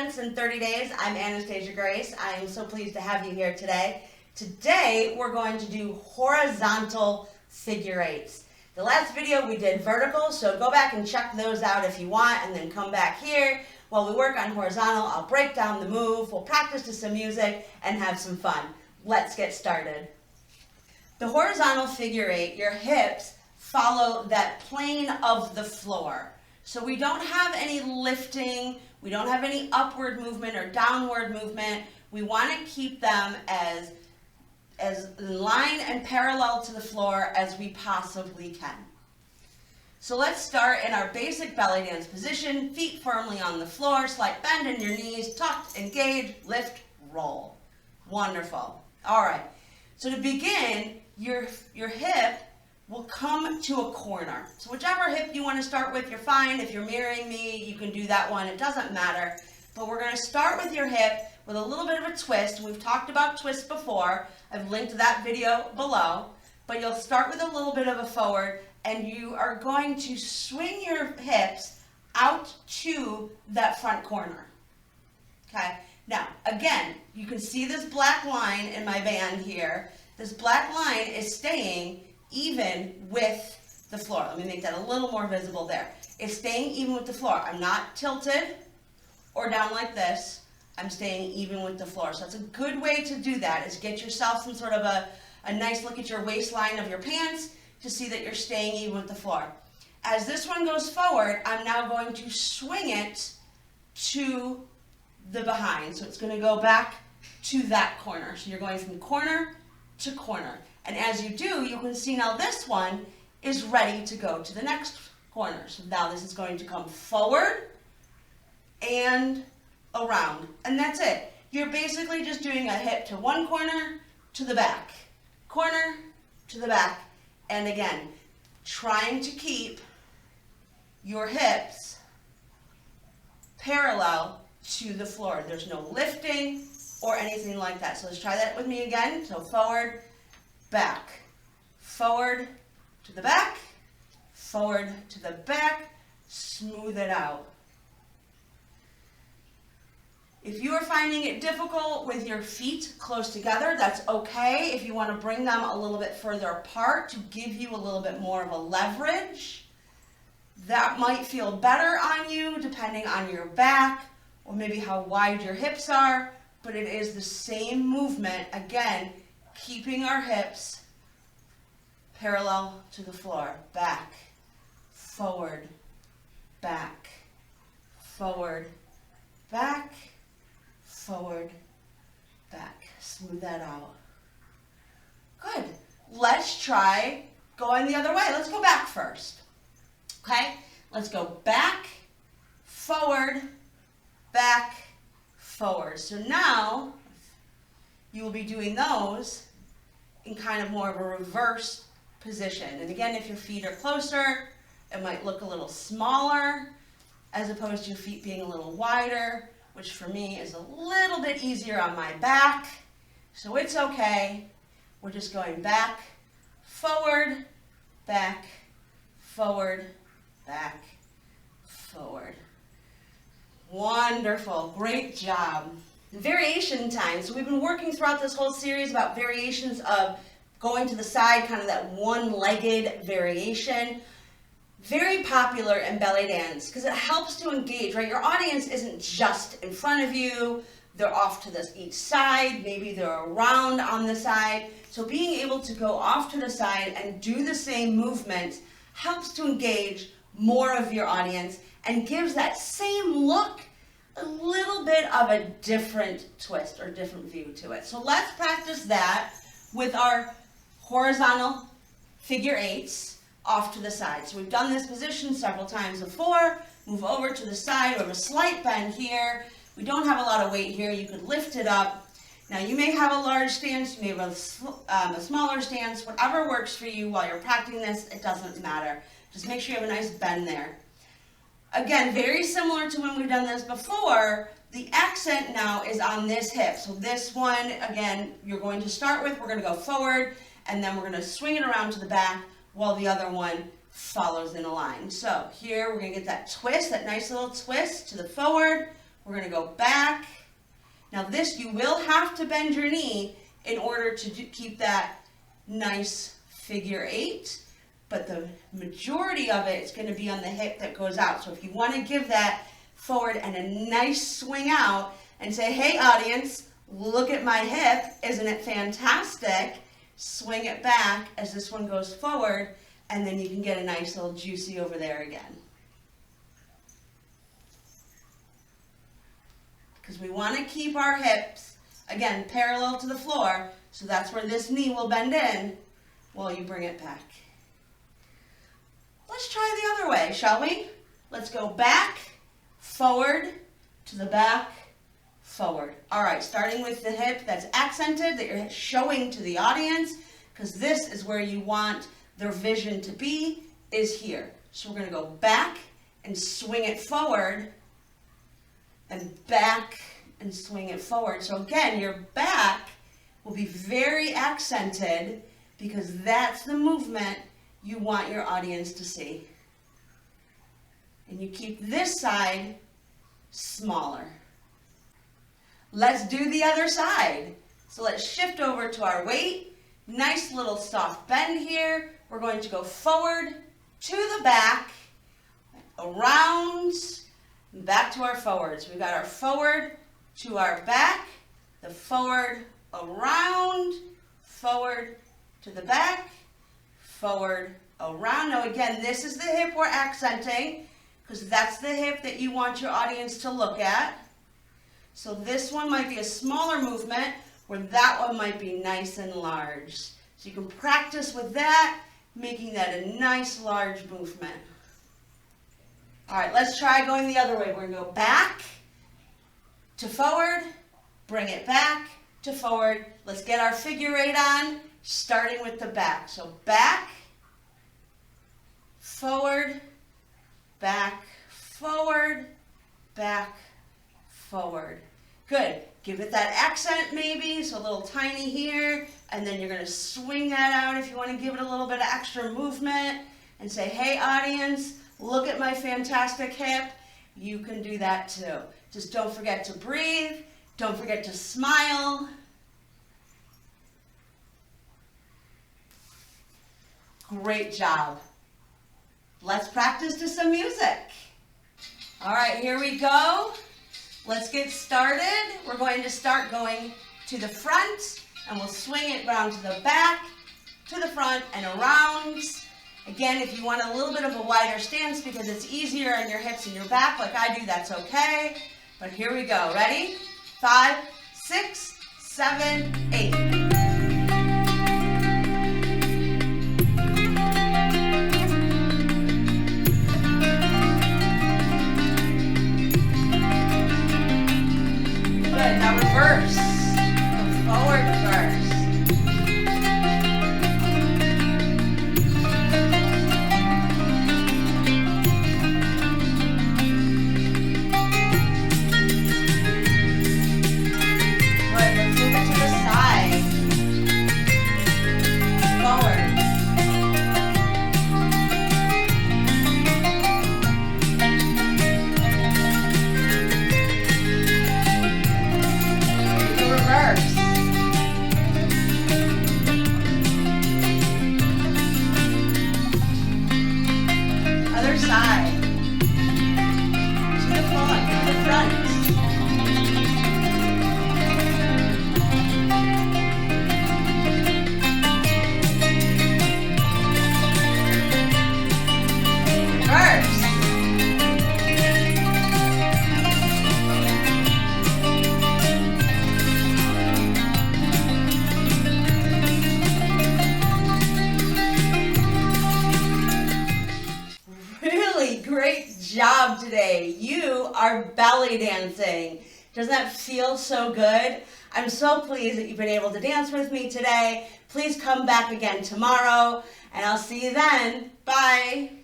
Dance in 30 Days. I'm Anastasia Grace. I am so pleased to have you here today. Today we're going to do horizontal figure eights. The last video we did vertical, so go back and check those out if you want, and then come back here. While we work on horizontal, I'll break down the move, we'll practice to some music, and have some fun. Let's get started. The horizontal figure eight, your hips follow that plane of the floor. So we don't have any lifting, we don't have any upward movement or downward movement. We want to keep them as in line and parallel to the floor as we possibly can. So let's start in our basic belly dance position, feet firmly on the floor, slight bend in your knees, tucked, engage, lift, roll. Wonderful. All right, so to begin, your hip will come to a corner. So whichever hip you want to start with, you're fine. If you're mirroring me, you can do that one. It doesn't matter. But we're going to start with your hip with a little bit of a twist. We've talked about twists before. I've linked that video below. But you'll start with a little bit of a forward, and you are going to swing your hips out to that front corner. Okay? Now, again, you can see this black line in my band here. This black line is staying even with the floor. Let me make that a little more visible there. It's staying even with the floor. I'm not tilted or down like this. I'm staying even with the floor. So that's a good way to do that, is get yourself some sort of a nice look at your waistline of your pants to see that you're staying even with the floor. As this one goes forward, I'm now going to swing it to the behind. So it's going to go back to that corner. So you're going from corner to corner. And as you do, you can see now this one is ready to go to the next corner. So now this is going to come forward and around. And that's it. You're basically just doing a hip to one corner, to the back. Corner, to the back. And again, trying to keep your hips parallel to the floor. There's no lifting or anything like that. So let's try that with me again. So forward, back, forward to the back, forward to the back, smooth it out. If you are finding it difficult with your feet close together, that's okay. If you want to bring them a little bit further apart to give you a little bit more of a leverage, that might feel better on you depending on your back or maybe how wide your hips are, but it is the same movement, again, keeping our hips parallel to the floor. Back, forward, back, forward, back, forward, back. Smooth that out. Good. Let's try going the other way. Let's go back first. Okay? Let's go back, forward, back, forward. So now you will be doing those in kind of more of a reverse position. And again, if your feet are closer, it might look a little smaller as opposed to your feet being a little wider, which for me is a little bit easier on my back. So it's okay. We're just going back, forward, back, forward, back, forward. Wonderful. Great job. Variation time. So we've been working throughout this whole series about variations of going to the side, kind of that one-legged variation. Very popular in belly dance because it helps to engage, right? Your audience isn't just in front of you. They're off to each side. Maybe they're around on the side. So being able to go off to the side and do the same movement helps to engage more of your audience and gives that same look a little bit of a different twist or different view to it. So let's practice that with our horizontal figure eights off to the side. So we've done this position several times before. Move over to the side. We have a slight bend here. We don't have a lot of weight here. You could lift it up. Now you may have a large stance, you may have a smaller stance, whatever works for you while you're practicing this, it doesn't matter. Just make sure you have a nice bend there. Again, very similar to when we've done this before, the accent now is on this hip. So this one, again, you're going to start with, we're going to go forward, and then we're going to swing it around to the back while the other one follows in a line. So here we're going to get that twist, that nice little twist to the forward. We're going to go back. Now this, you will have to bend your knee in order to keep that nice figure 8, but the majority of it is going to be on the hip that goes out. So if you want to give that forward and a nice swing out and say, hey audience, look at my hip, isn't it fantastic? Swing it back as this one goes forward, and then you can get a nice little juicy over there again. Because we want to keep our hips, again, parallel to the floor, so that's where this knee will bend in while you bring it back. Let's try the other way, shall we? Let's go back, forward, to the back, forward. All right, starting with the hip that's accented, that you're showing to the audience, because this is where you want their vision to be, is here. So we're going to go back and swing it forward, and back and swing it forward. So again, your back will be very accented because that's the movement you want your audience to see. And you keep this side smaller. Let's do the other side. So let's shift over to our weight. Nice little soft bend here. We're going to go forward to the back, around, back to our forwards. We've got our forward to our back, the forward around, forward to the back, forward around. Now again, this is the hip we're accenting because that's the hip that you want your audience to look at. So this one might be a smaller movement where that one might be nice and large. So you can practice with that, making that a nice large movement. All right, let's try going the other way. We're going to go back to forward, bring it back to forward. Let's get our figure 8 on, starting with the back. So back, forward, back, forward, back, forward. Good. Give it that accent maybe, so a little tiny here, and then you're going to swing that out if you want to give it a little bit of extra movement and say, hey audience, look at my fantastic hip. You can do that too. Just don't forget to breathe. Don't forget to smile. Great job. Let's practice to some music. All right, here we go. Let's get started. We're going to start going to the front, and we'll swing it around to the back, to the front, and around. Again, if you want a little bit of a wider stance because it's easier on your hips and your back like I do, that's okay. But here we go. Ready? 5, 6, 7, 8. Now reverse. Go forward first. Good. Let's move it to the side. Forward. Reverse. Other side. To the front. To the front. Reverse. Great job today. You are belly dancing. Doesn't that feel so good? I'm so pleased that you've been able to dance with me today. Please come back again tomorrow, and I'll see you then. Bye.